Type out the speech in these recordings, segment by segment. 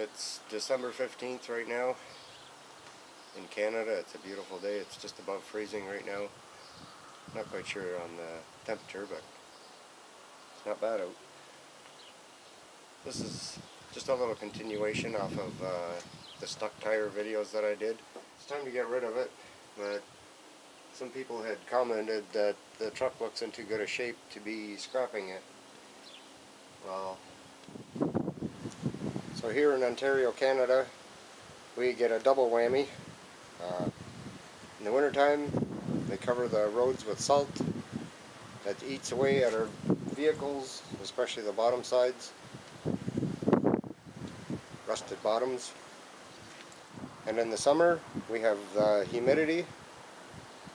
It's December 15th right now in Canada. It's a beautiful day. It's just above freezing right now. Not quite sure on the temperature, but it's not bad out. This is just a little continuation off of the stuck tire videos that I did. It's time to get rid of it, but some people had commented that the truck looks in too good a shape to be scrapping it. Well, so here in Ontario, Canada, we get a double whammy. In the wintertime, they cover the roads with salt that eats away at our vehicles, especially the bottom sides, rusted bottoms. And in the summer, we have humidity,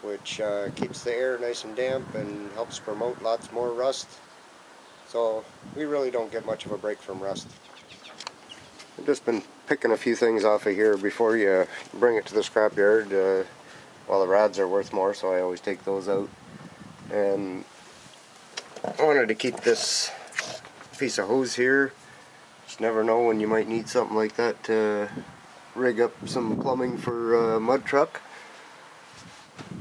which keeps the air nice and damp and helps promote lots more rust. So we really don't get much of a break from rust. I've just been picking a few things off of here before you bring it to the scrapyard. Well, the rods are worth more, so I always take those out. And I wanted to keep this piece of hose here. Just never know when you might need something like that to rig up some plumbing for a mud truck.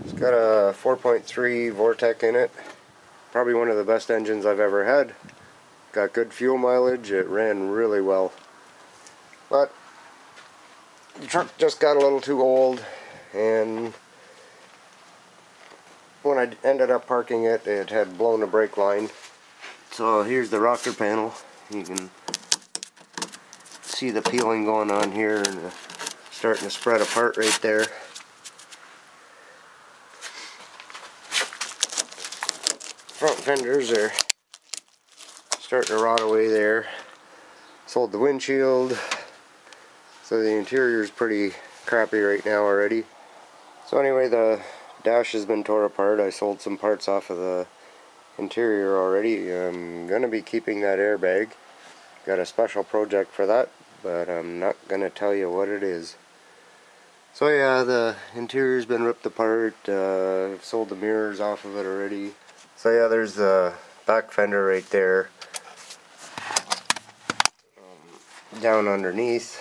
It's got a 4.3 Vortec in it. Probably one of the best engines I've ever had. Got good fuel mileage. It ran really well. But the truck just got a little too old, and when I ended up parking it, it had blown a brake line. So here's the rocker panel. You can see the peeling going on here, and starting to spread apart right there. Front fenders are starting to rot away there. Sold the windshield, so the interior is pretty crappy right now already. So anyway, the dash has been tore apart. I sold some parts off of the interior already. I'm going to be keeping that airbag. Got a special project for that, but I'm not going to tell you what it is. So yeah, the interior's been ripped apart. I've sold the mirrors off of it already. So yeah, there's the back fender right there. Down underneath.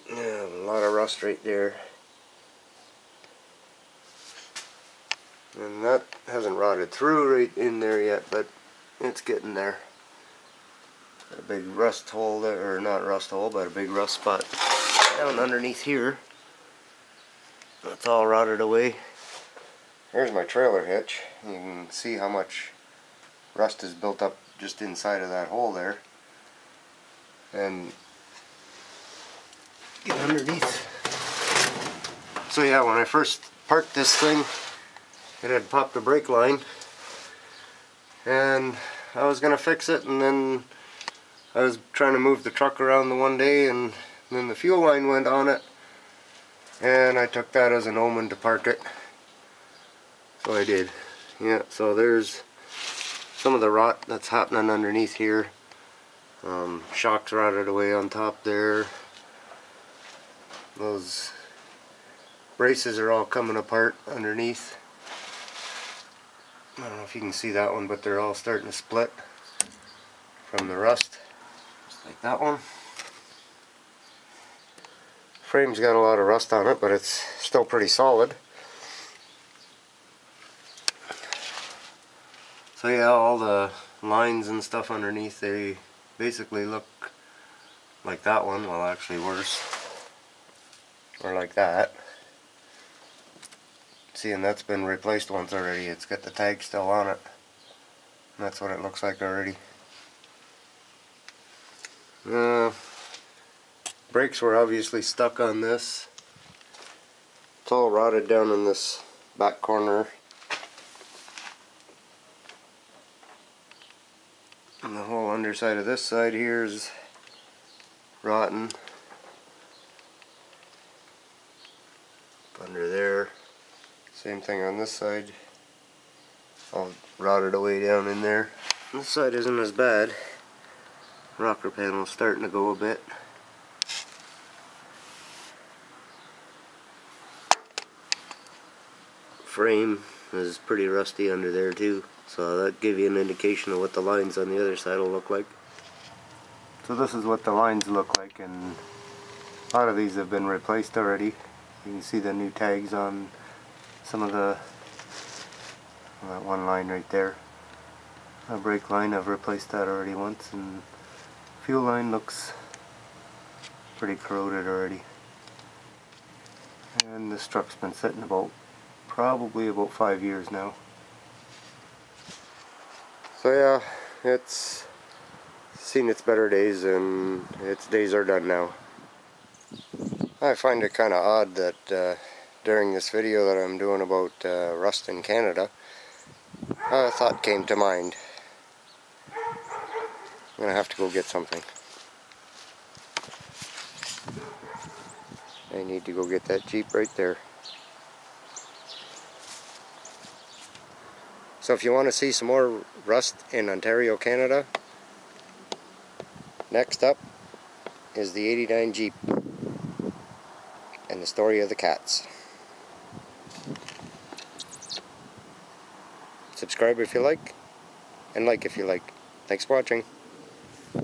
Yeah, a lot of rust right there. And that hasn't rotted through right in there yet, but it's getting there. A big rust hole there, or not rust hole, but a big rust spot down underneath here. That's all rotted away. Here's my trailer hitch. You can see how much rust is built up just inside of that hole there. And get underneath. So yeah, when I first parked this thing, it had popped a brake line, and I was gonna fix it, and then I was trying to move the truck around the one day, and then the fuel line went on it, and I took that as an omen to park it. So I did. Yeah, so there's some of the rot that's happening underneath here. Shocks rotted away on top there. Those braces are all coming apart underneath. I don't know if you can see that one, but they're all starting to split from the rust. Just like that one. Frame's got a lot of rust on it, but it's still pretty solid. So yeah, all the lines and stuff underneath, they basically look like that one, well actually worse. Or like that. See, and that's been replaced once already. It's got the tag still on it. And that's what it looks like already. Brakes were obviously stuck on this. It's all rotted down in this back corner. And the whole underside of this side here is rotten. Under there. Same thing on this side. All rotted away down in there. This side isn't as bad. Rocker panel's starting to go a bit. Frame is pretty rusty under there too, so that give you an indication of what the lines on the other side will look like. So this is what the lines look like, and a lot of these have been replaced already. You can see the new tags on some of the, that one line right there. A brake line, I've replaced that already once, and fuel line looks pretty corroded already. And this truck's been sitting probably about 5 years now. So yeah, it's seen its better days, and its days are done now. I find it kind of odd that during this video that I'm doing about rust in Canada, a thought came to mind. I'm going to have to go get something. I need to go get that Jeep right there. So if you want to see some more rust in Ontario, Canada, next up is the '89 Jeep and the story of the cats. Subscribe if you like, and like if you like. Thanks for watching.